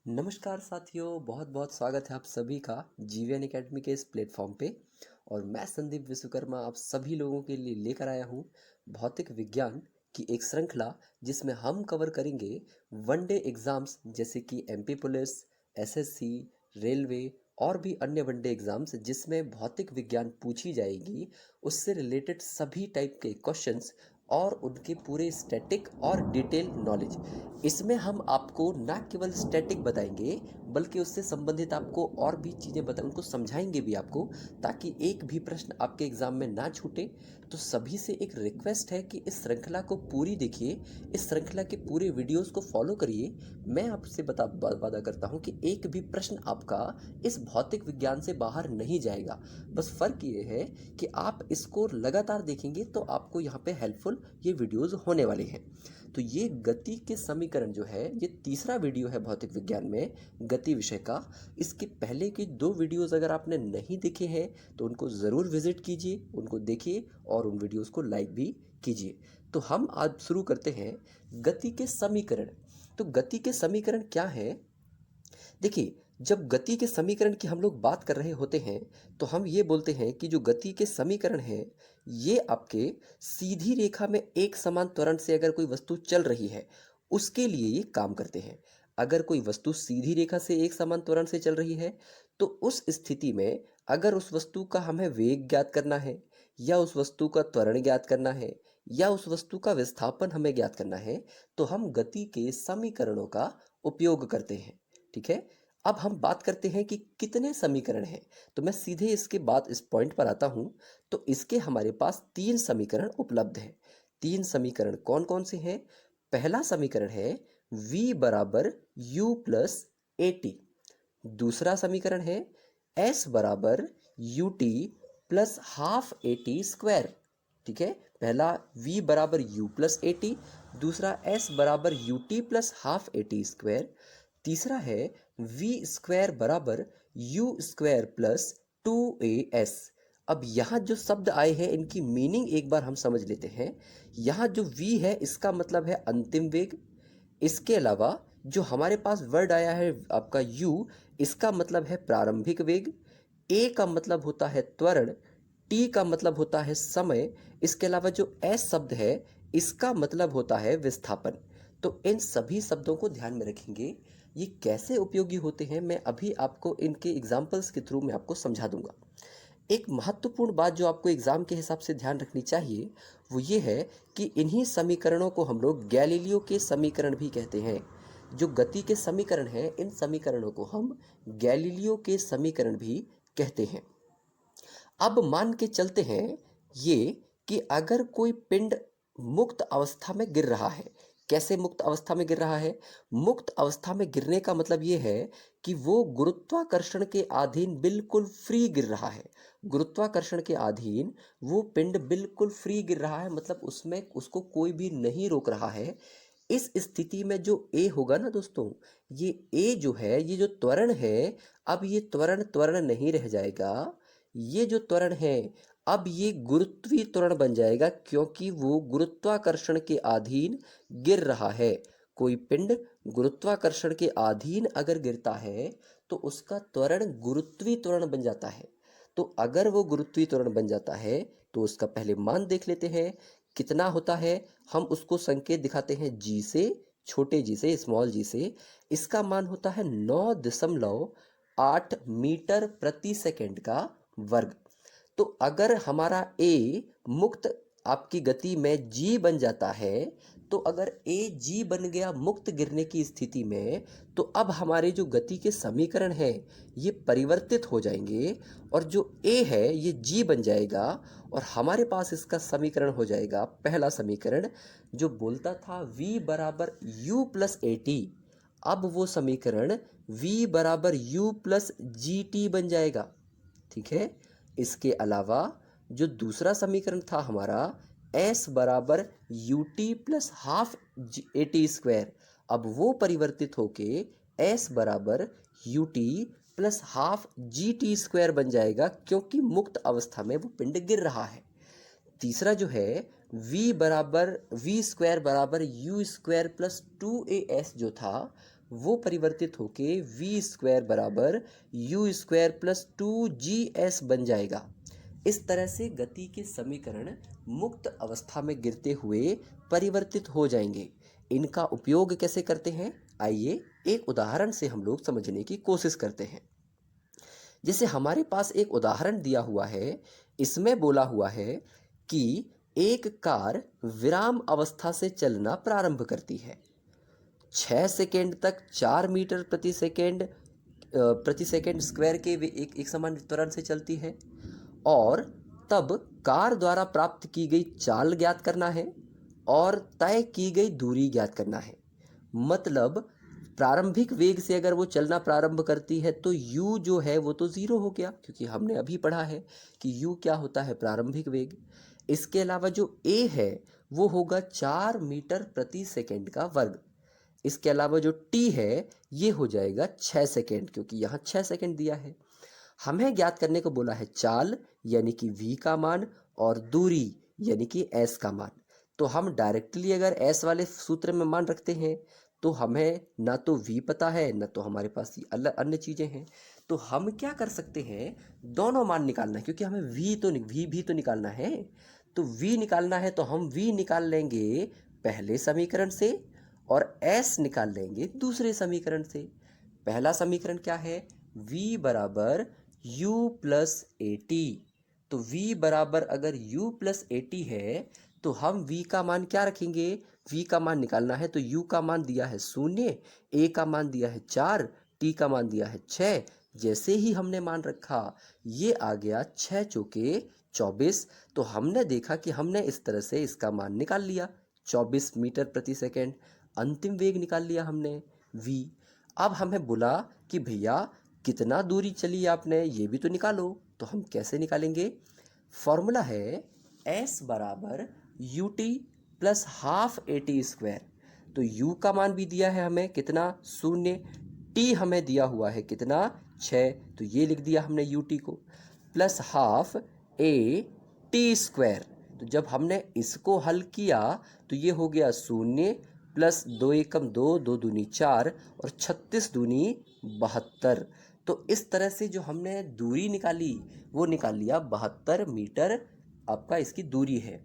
नमस्कार साथियों, बहुत बहुत स्वागत है आप सभी का जीवीएन एकेडमी के इस प्लेटफॉर्म पे। और मैं संदीप विश्वकर्मा आप सभी लोगों के लिए लेकर आया हूँ भौतिक विज्ञान की एक श्रृंखला, जिसमें हम कवर करेंगे वनडे एग्ज़ाम्स जैसे कि एमपी पुलिस, एसएससी, रेलवे और भी अन्य वनडे एग्ज़ाम्स जिसमें भौतिक विज्ञान पूछी जाएगी, उससे रिलेटेड सभी टाइप के क्वेश्चंस और उनके पूरे स्टैटिक और डिटेल नॉलेज। इसमें हम आपको ना केवल स्टैटिक बताएंगे, बल्कि उससे संबंधित आपको और भी चीज़ें बता उनको समझाएंगे भी आपको, ताकि एक भी प्रश्न आपके एग्ज़ाम में ना छूटे। तो सभी से एक रिक्वेस्ट है कि इस श्रृंखला को पूरी देखिए, इस श्रृंखला के पूरे वीडियोस को फॉलो करिए। मैं आपसे वादा करता हूँ कि एक भी प्रश्न आपका इस भौतिक विज्ञान से बाहर नहीं जाएगा। बस फ़र्क ये है कि आप इसको लगातार देखेंगे तो आपको यहाँ पे हेल्पफुल ये वीडियोस होने वाले हैं। तो ये गति के समीकरण जो है, ये तीसरा वीडियो है भौतिक विज्ञान में गति विषय का। इसके पहले की दो वीडियोस अगर आपने नहीं देखे हैं तो उनको ज़रूर विजिट कीजिए, उनको देखिए और उन वीडियोस को लाइक भी कीजिए। तो हम आज शुरू करते हैं गति के समीकरण। तो गति के समीकरण क्या है? देखिए, जब गति के समीकरण की हम लोग बात कर रहे होते हैं तो हम ये बोलते हैं कि जो गति के समीकरण हैं, ये आपके सीधी रेखा में एक समान त्वरण से अगर कोई वस्तु चल रही है, उसके लिए ये काम करते हैं। अगर कोई वस्तु सीधी रेखा से एक समान त्वरण से चल रही है, तो उस स्थिति में अगर उस वस्तु का हमें वेग ज्ञात करना है, या उस वस्तु का त्वरण ज्ञात करना है, या उस वस्तु का विस्थापन हमें ज्ञात करना है, तो हम गति के समीकरणों का उपयोग करते हैं। ठीक है। अब हम बात करते हैं कि कितने समीकरण हैं। तो मैं सीधे इसके बाद इस पॉइंट पर आता हूं। तो इसके हमारे पास तीन समीकरण उपलब्ध हैं। तीन समीकरण कौन कौन से हैं? पहला समीकरण है v बराबर u प्लस ए टी। दूसरा समीकरण है s बराबर U T plus half A T square. ठीक है, पहला v बराबर u प्लस ए टी, दूसरा s बराबर U T plus half A T square, तीसरा है v स्क्वायर बराबर u square plus two A S. अब यहाँ जो शब्द आए हैं, इनकी मीनिंग एक बार हम समझ लेते हैं। यहाँ जो v है, इसका मतलब है अंतिम वेग। इसके अलावा जो हमारे पास वर्ड आया है आपका u, इसका मतलब है प्रारंभिक वेग। a का मतलब होता है त्वरण, t का मतलब होता है समय। इसके अलावा जो s शब्द है, इसका मतलब होता है विस्थापन। तो इन सभी शब्दों को ध्यान में रखेंगे। ये कैसे उपयोगी होते हैं, मैं अभी आपको इनके एग्जाम्पल्स के थ्रू मैं आपको समझा दूंगा। एक महत्वपूर्ण बात जो आपको एग्जाम के हिसाब से ध्यान रखनी चाहिए, वो ये है कि इन्हीं समीकरणों को हम लोग गैलीलियो के समीकरण भी कहते हैं। जो गति के समीकरण हैं, इन समीकरणों को हम गैलीलियो के समीकरण भी कहते हैं। अब मान के चलते हैं ये कि अगर कोई पिंड मुक्त अवस्था में गिर रहा है। कैसे मुक्त अवस्था में गिर रहा है? मुक्त अवस्था में गिरने का मतलब ये है कि वो गुरुत्वाकर्षण के अधीन बिल्कुल फ्री गिर रहा है। गुरुत्वाकर्षण के अधीन वो पिंड बिल्कुल फ्री गिर रहा है, मतलब उसमें उसको कोई भी नहीं रोक रहा है। इस स्थिति में जो ए होगा ना दोस्तों, ये ए जो है, ये जो त्वरण है, अब ये त्वरण त्वरण नहीं रह जाएगा। ये जो त्वरण है, अब ये गुरुत्वीय त्वरण बन जाएगा, क्योंकि वो गुरुत्वाकर्षण के अधीन गिर रहा है। कोई पिंड गुरुत्वाकर्षण के अधीन अगर गिरता है तो उसका त्वरण गुरुत्वीय त्वरण बन जाता है। तो अगर वो गुरुत्वीय त्वरण बन जाता है तो उसका पहले मान देख लेते हैं कितना होता है। हम उसको संकेत दिखाते हैं जी से, छोटे जी से, स्मॉल जी से। इसका मान होता है 9.8 मीटर प्रति सेकंड का वर्ग। तो अगर हमारा ए मुक्त आपकी गति में जी बन जाता है, तो अगर ए जी बन गया मुक्त गिरने की स्थिति में, तो अब हमारे जो गति के समीकरण हैं, ये परिवर्तित हो जाएंगे और जो ए है ये जी बन जाएगा और हमारे पास इसका समीकरण हो जाएगा पहला समीकरण, जो बोलता था v बराबर u प्लस ए टी। अब वो समीकरण v बराबर u प्लस जी टी बन जाएगा। ठीक है। इसके अलावा जो दूसरा समीकरण था हमारा s बराबर U T plus half A T square, अब वो परिवर्तित होके s बराबर U T plus half G T square बन जाएगा, क्योंकि मुक्त अवस्था में वो पिंड गिर रहा है। तीसरा जो है v स्क्वायर बराबर you square plus two A S जो था, वो परिवर्तित होके वी स्क्वायर बराबर यू स्क्वायर प्लस 2GS बन जाएगा। इस तरह से गति के समीकरण मुक्त अवस्था में गिरते हुए परिवर्तित हो जाएंगे। इनका उपयोग कैसे करते हैं, आइए एक उदाहरण से हम लोग समझने की कोशिश करते हैं। जैसे हमारे पास एक उदाहरण दिया हुआ है, इसमें बोला हुआ है कि एक कार विराम अवस्था से चलना प्रारंभ करती है। 6 सेकेंड तक 4 मीटर प्रति सेकेंड स्क्वायर के एक एक समान त्वरण से चलती है और तब कार द्वारा प्राप्त की गई चाल ज्ञात करना है और तय की गई दूरी ज्ञात करना है। मतलब प्रारंभिक वेग से अगर वो चलना प्रारंभ करती है तो u जो है वो तो ज़ीरो हो गया, क्योंकि हमने अभी पढ़ा है कि u क्या होता है, प्रारंभिक वेग। इसके अलावा जो a है वो होगा 4 मीटर प्रति सेकेंड का वर्ग। इसके अलावा जो t है ये हो जाएगा 6 सेकेंड, क्योंकि यहाँ 6 सेकेंड दिया है। हमें ज्ञात करने को बोला है चाल यानी कि v का मान और दूरी यानी कि s का मान। तो हम डायरेक्टली अगर s वाले सूत्र में मान रखते हैं तो हमें ना तो v पता है ना तो हमारे पास ये अन्य चीज़ें हैं। तो हम क्या कर सकते हैं, दोनों मान निकालना है, क्योंकि हमें v भी तो निकालना है। तो v निकालना है तो हम v निकाल लेंगे पहले समीकरण से और s निकाल लेंगे दूसरे समीकरण से। पहला समीकरण क्या है, v बराबर u प्लस ए टी। तो v बराबर अगर u प्लस ए टी है तो हम v का मान क्या रखेंगे, v का मान निकालना है तो u का मान दिया है 0, a का मान दिया है 4, t का मान दिया है 6। जैसे ही हमने मान रखा ये आ गया 6 चौके 24। तो हमने देखा कि हमने इस तरह से इसका मान निकाल लिया 24 मीटर प्रति सेकेंड। अंतिम वेग निकाल लिया हमने v। अब हमें बोला कि भैया कितना दूरी चली आपने, ये भी तो निकालो। तो हम कैसे निकालेंगे, फॉर्मूला है s बराबर U T plus half A T square. तो u का मान भी दिया है हमें कितना 0, t हमें दिया हुआ है कितना 6, तो ये लिख दिया हमने यू टी को, plus half A T square. तो जब हमने इसको हल किया तो ये हो गया 0 प्लस 2 एकम 2, 2 दूनी 4 और 36 दूनी 72। तो इस तरह से जो हमने दूरी निकाली वो निकाल लिया 72 मीटर आपका इसकी दूरी है।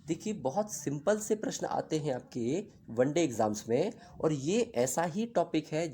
देखिए बहुत सिंपल से प्रश्न आते हैं आपके वनडे एग्जाम्स में और ये ऐसा ही टॉपिक है